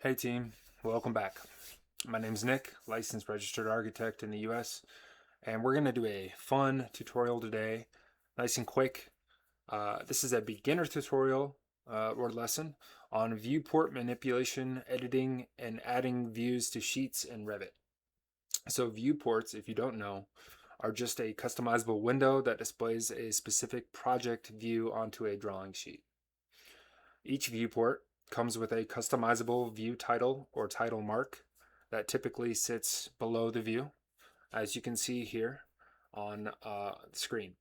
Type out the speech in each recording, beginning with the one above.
Hey team, welcome back. My name's Nick, licensed registered architect in the US, and we're going to do a fun tutorial today, nice and quick. This is a beginner tutorial or lesson on viewport manipulation, editing, and adding views to sheets in Revit. So viewports, if you don't know, are just a customizable window that displays a specific project view onto a drawing sheet. Each viewport comes with a customizable view title or title mark that typically sits below the view, as you can see here on the screen.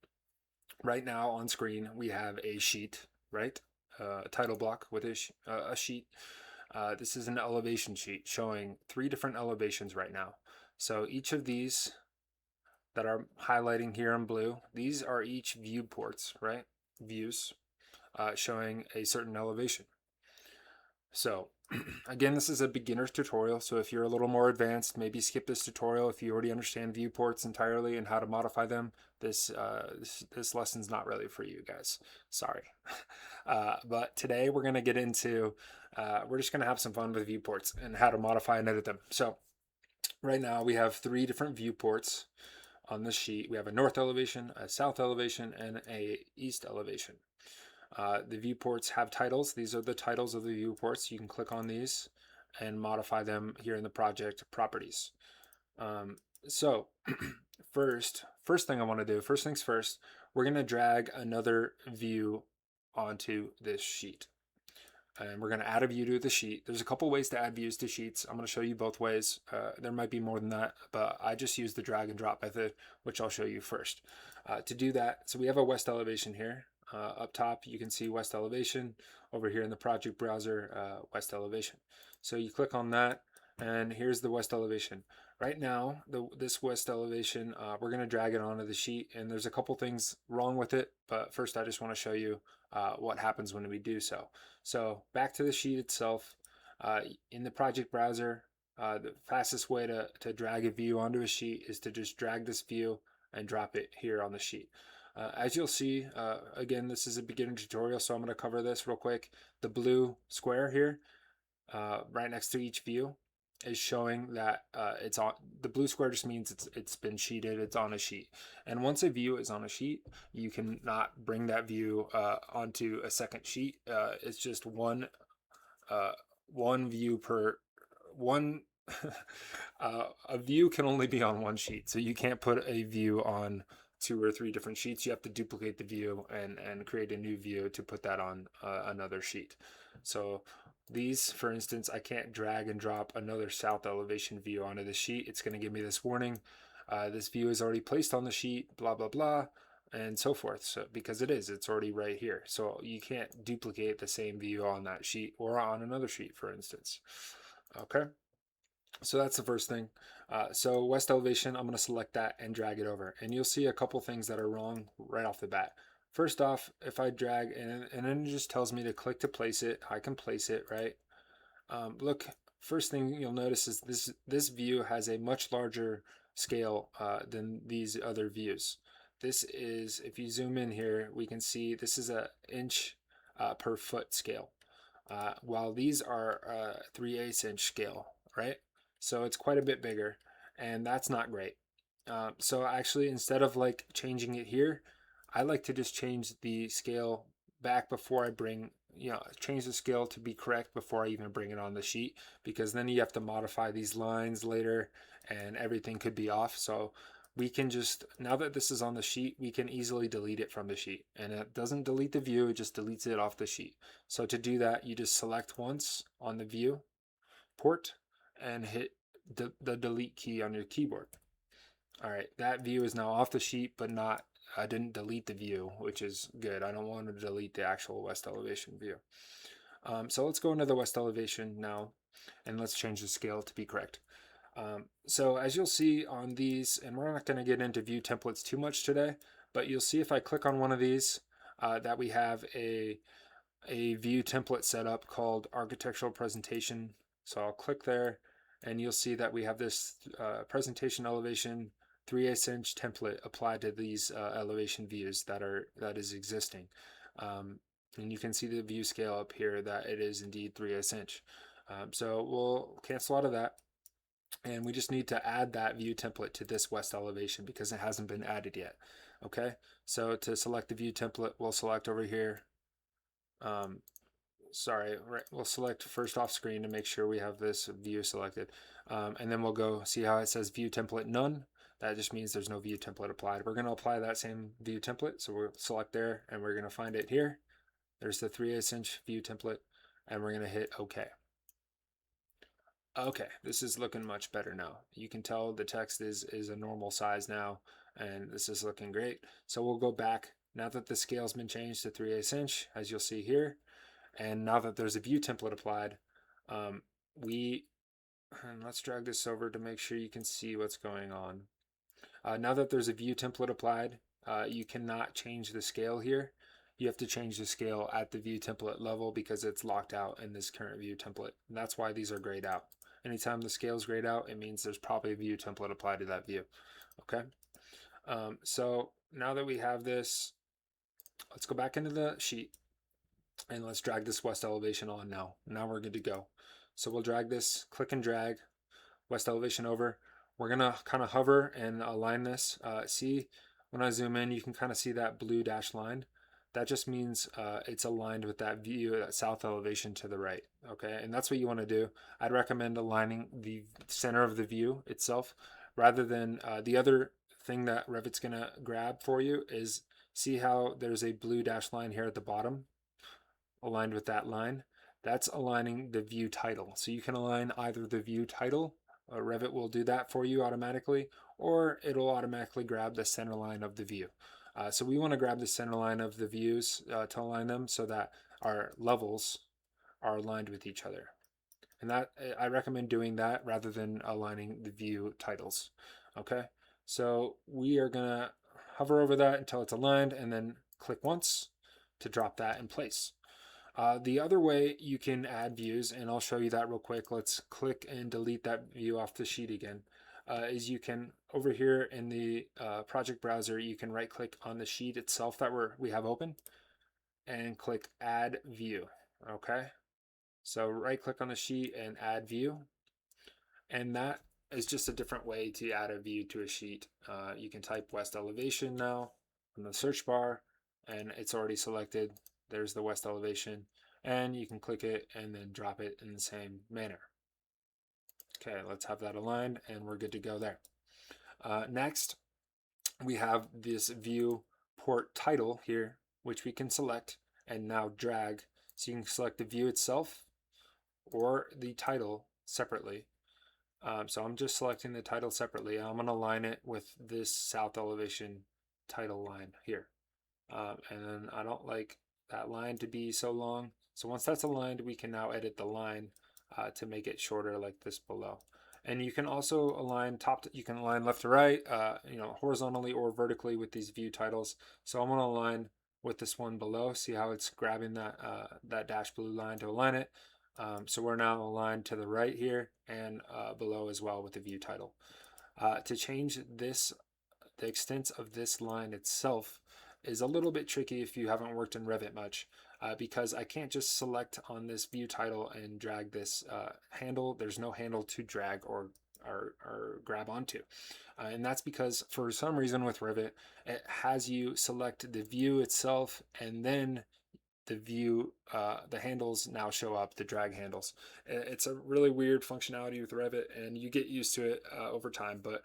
Right now on screen, we have a sheet, right? A title block with a sheet. This is an elevation sheet showing 3 different elevations right now. So each of these that are highlighting here in blue, these are each viewports, right? Views showing a certain elevation. So again, this is a beginner's tutorial, so if you're a little more advanced, maybe skip this tutorial. If you already understand viewports entirely and how to modify them, this lesson's not really for you guys. Sorry. But today we're going to get into, we're just going to have some fun with viewports and how to modify and edit them. So right now we have 3 different viewports on this sheet. We have a north elevation, a south elevation, and a east elevation. The viewports have titles. These are the titles of the viewports. You can click on these and modify them here in the project properties. So first thing I want to do, first things first, we're going to drag another view onto this sheet. And we're going to add a view to the sheet. There's a couple ways to add views to sheets. I'm going to show you both ways. There might be more than that, but I just use the drag and drop method, which I'll show you first. To do that, so we have a west elevation here. Up top, you can see west elevation. Over here in the project browser, west elevation. So you click on that, and here's the west elevation. Right now, this west elevation, we're going to drag it onto the sheet, and there's a couple things wrong with it, but first I just want to show you what happens when we do so. So back to the sheet itself, in the project browser, the fastest way to drag a view onto a sheet is to just drag this view and drop it here on the sheet. As you'll see, again, this is a beginner tutorial, so I'm going to cover this real quick. The blue square here, right next to each view, is showing that it's on. The blue square just means it's been sheeted, it's on a sheet. And once a view is on a sheet, you cannot bring that view onto a second sheet. It's just one view per one. A view can only be on one sheet, so you can't put a view on 2 or 3 different sheets. You have to duplicate the view and create a new view to put that on another sheet. So these, for instance, I can't drag and drop another south elevation view onto the sheet. It's going to give me this warning. This view is already placed on the sheet, blah, blah, blah, and so forth. So because it's already right here. So you can't duplicate the same view on that sheet or on another sheet, for instance. Okay. So that's the first thing. So west elevation, I'm going to select that and drag it over. And you'll see a couple things that are wrong right off the bat. First off, if I drag and then it just tells me to click to place it, I can place it, right? Look, first thing you'll notice is this view has a much larger scale than these other views. This is, if you zoom in here, we can see this is a inch per foot scale, while these are 3/8 inch scale, right? So it's quite a bit bigger, and that's not great. So actually, instead of like changing it here, I like to just change the scale back before I bring, change the scale to be correct before I even bring it on the sheet, because then you have to modify these lines later and everything could be off. So we can just, now that this is on the sheet, we can easily delete it from the sheet, and it doesn't delete the view, it just deletes it off the sheet. So to do that, you just select once on the view port and hit the delete key on your keyboard. All right, that view is now off the sheet, but not, I didn't delete the view, which is good. I don't want to delete the actual west elevation view. So let's go into the west elevation now, and let's change the scale to be correct. So as you'll see on these, and we're not going to get into view templates too much today, but you'll see if I click on one of these that we have a view template set up called architectural presentation. So I'll click there, and you'll see that we have this presentation elevation 3/8 inch template applied to these elevation views that is existing. And you can see the view scale up here that it is indeed 3/8 inch. So we'll cancel out of that. And we just need to add that view template to this west elevation because it hasn't been added yet. Okay, so to select the view template, we'll select over here. Sorry, right, we'll select first off screen to make sure we have this view selected. And then we'll go see how it says view template none. That just means there's no view template applied. We're going to apply that same view template. So we'll select there and we're going to find it here. There's the 3/8 inch view template and we're going to hit OK. Okay, this is looking much better now. You can tell the text is a normal size now, and this is looking great. So we'll go back now that the scale's been changed to 3/8 inch, as you'll see here, and now that there's a view template applied, and let's drag this over to make sure you can see what's going on. Now that there's a view template applied, you cannot change the scale here. You have to change the scale at the view template level because it's locked out in this current view template. And that's why these are grayed out. Anytime the scale is grayed out, it means there's probably a view template applied to that view. Okay. So now that we have this, let's go back into the sheet and let's drag this west elevation on now. Now we're good to go. So we'll drag this, click and drag west elevation over. We're gonna kind of hover and align this. See, when I zoom in, you can kind of see that blue dashed line. That just means it's aligned with that view, that south elevation to the right, okay? And that's what you want to do. I'd recommend aligning the center of the view itself rather than the other thing that Revit's gonna grab for you is see how there's a blue dashed line here at the bottom, aligned with that line. That's aligning the view title. So you can align either the view title, Revit will do that for you automatically, or it'll automatically grab the center line of the view. So we want to grab the center line of the views to align them so that our levels are aligned with each other. And that I recommend doing that rather than aligning the view titles. Okay, so we are gonna hover over that until it's aligned and then click once to drop that in place. The other way you can add views, and I'll show you that real quick. Let's click and delete that view off the sheet again. Is you can, over here in the project browser, you can right click on the sheet itself that we have open and click add view. Okay, so right click on the sheet and add view, and that is just a different way to add a view to a sheet. You can type west elevation now in the search bar and it's already selected. There's the west elevation and you can click it and then drop it in the same manner. Okay, let's have that aligned and we're good to go there. Next, we have this viewport title here, which we can select and now drag. So you can select the view itself or the title separately. So I'm just selecting the title separately. I'm going to align it with this south elevation title line here. And then I don't like that line to be so long. So once that's aligned, we can now edit the line to make it shorter like this below. And you can also align you can align left to right, horizontally or vertically with these view titles. So I'm going to align with this one below. See how it's grabbing that dash blue line to align it. So we're now aligned to the right here and below as well with the view title. To change this, the extent of this line itself is a little bit tricky if you haven't worked in Revit much, because I can't just select on this view title and drag this handle. There's no handle to drag or grab onto. And that's because for some reason with Revit, it has you select the view itself and then the view, the handles now show up, the drag handles. It's a really weird functionality with Revit and you get used to it over time, but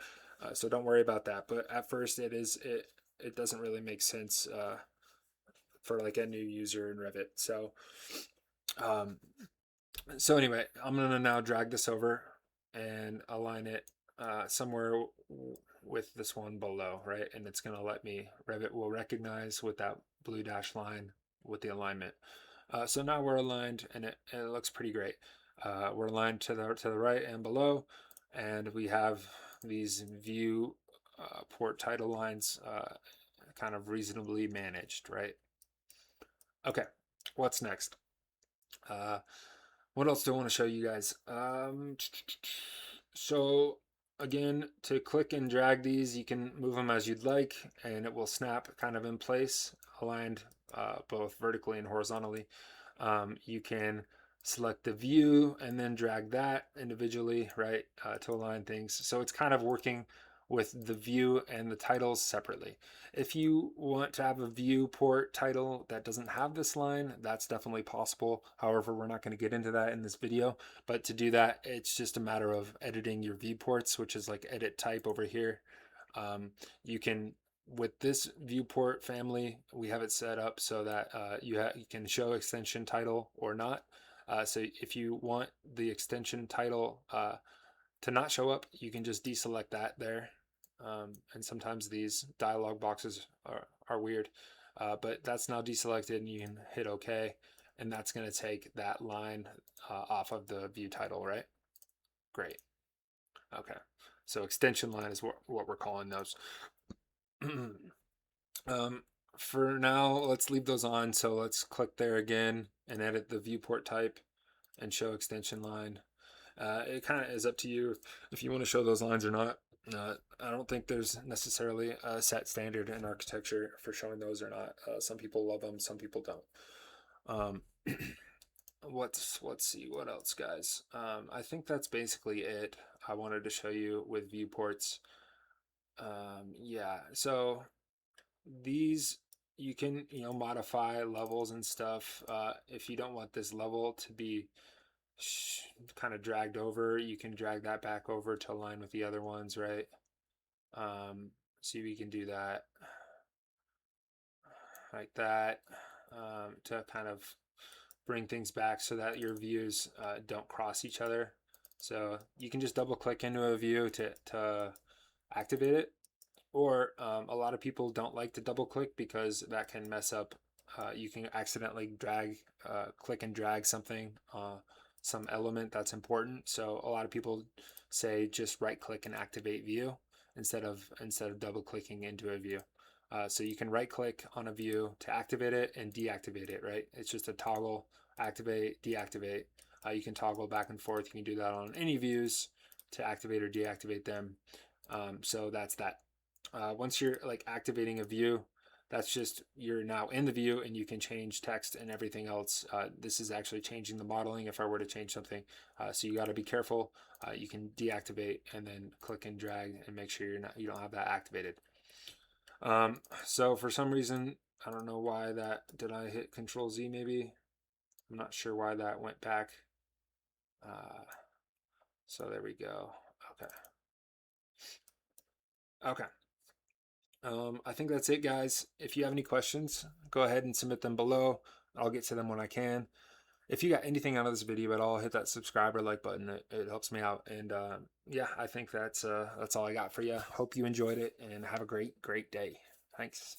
so don't worry about that. But at first it doesn't really make sense for like a new user in Revit. So anyway, I'm gonna now drag this over and align it somewhere with this one below, right? And it's gonna let me, Revit will recognize with that blue dash line with the alignment. So now we're aligned and it looks pretty great. We're aligned to the right and below, and we have these view port title lines kind of reasonably managed, right? Okay, what's next? What else do I want to show you guys? So again, to click and drag these, you can move them as you'd like and it will snap kind of in place, aligned both vertically and horizontally. You can select the view, and then drag that individually, right, to align things. So it's kind of working with the view and the titles separately. If you want to have a viewport title that doesn't have this line, that's definitely possible. However, we're not going to get into that in this video, but to do that, it's just a matter of editing your viewports, which is like edit type over here. You can, with this viewport family, we have it set up so that you can show extension title or not. So if you want the extension title to not show up, you can just deselect that there. And sometimes these dialog boxes are weird, but that's now deselected, and you can hit OK, and that's going to take that line off of the view title, right? Great. Okay. So extension line is what we're calling those. For now, let's leave those on. So let's click there again and edit the viewport type and show extension line. It kind of is up to you if you want to show those lines or not. I don't think there's necessarily a set standard in architecture for showing those or not. Some people love them, some people don't. Let's see what else, guys. I think that's basically it I wanted to show you with viewports. Yeah, so these, you can modify levels and stuff. If you don't want this level to be kind of dragged over, you can drag that back over to align with the other ones, right? See, we can do that like that, to kind of bring things back so that your views don't cross each other. So you can just double click into a view to activate it. Or a lot of people don't like to double click because that can mess up. You can accidentally click and drag something, some element that's important. So a lot of people say just right click and activate view instead of double clicking into a view. So you can right click on a view to activate it and deactivate it, right? It's just a toggle, activate, deactivate. You can toggle back and forth. You can do that on any views to activate or deactivate them. So that's that. Once you're like activating a view, that's just you're now in the view and you can change text and everything else. This is actually changing the modeling if I were to change something. So you got to be careful. You can deactivate and then click and drag and make sure you don't have that activated. So for some reason, I don't know why that, did I hit Control Z maybe? I'm not sure why that went back. So there we go. Okay. Okay. I think that's it, guys. If you have any questions, go ahead and submit them below. I'll get to them when I can. If you got anything out of this video at all, hit that subscribe or like button. It helps me out. And yeah, I think that's all I got for you. Hope you enjoyed it and have a great day. Thanks.